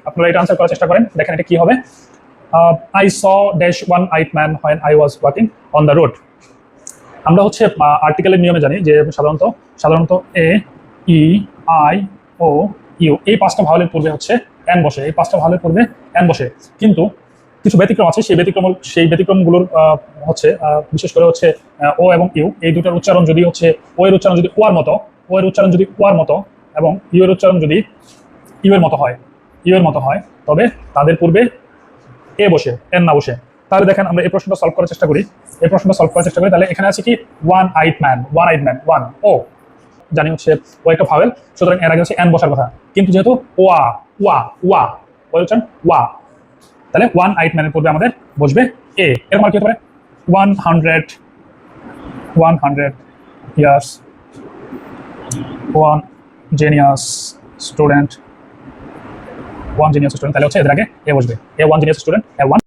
আপনারা এটা আনসার করার চেষ্টা করেন, দেখেন এটা কি হবে। I saw dash one eyed man when I was walking on the road. আমরা হচ্ছে আর্টিকেলের নিয়মে জানি যে সাধারণত এ, ই, আই, ও, ইউ এই পাঁচটা ভাওয়ালের পূর্বে হচ্ছে এন বসে, এই পাঁচটা ভাওয়ালের পূর্বে এন বসে। কিন্তু কিছু ব্যতিক্রম আছে, সেই ব্যতিক্রমগুলোর হচ্ছে বিশেষ করে হচ্ছে ও এবং ইউ এই দুটার উচ্চারণ যদি হচ্ছে ও এর উচ্চারণ যদি ওয়ার মতো, ও এর উচ্চারণ যদি ওয়ার মতো এবং ইউ এর উচ্চারণ যদি ইউ এর মতো হয়, তবে তাদের পূর্বে এ বসে, এন না বসে। তাহলে দেখেন আমরা এই প্রশ্নটা সলভ করার চেষ্টা করি, তাহলে এখানে আছে কি ওয়ান আইট ম্যান, ওয়ান ও জানি হচ্ছে ও একটা ভাওয়েল, সুতরাং এর আগে হচ্ছে এন বসার কথা। কিন্তু যেহেতু ওয়া ওয়া ওয়া ওই উচ্চারণ ওয়া, তাহলে ওয়ান আইট ম্যানের পূর্বে আমাদের বসবে এ। এর মানে কি হতে পারে 100 ইয়ার্স ওয়ান জিনিয়াস স্টুডেন্ট, তাহলে হচ্ছে এদের আগে এ বসবে, এ ওয়ান জিনিয়াস স্টুডেন্ট, এ ওয়ান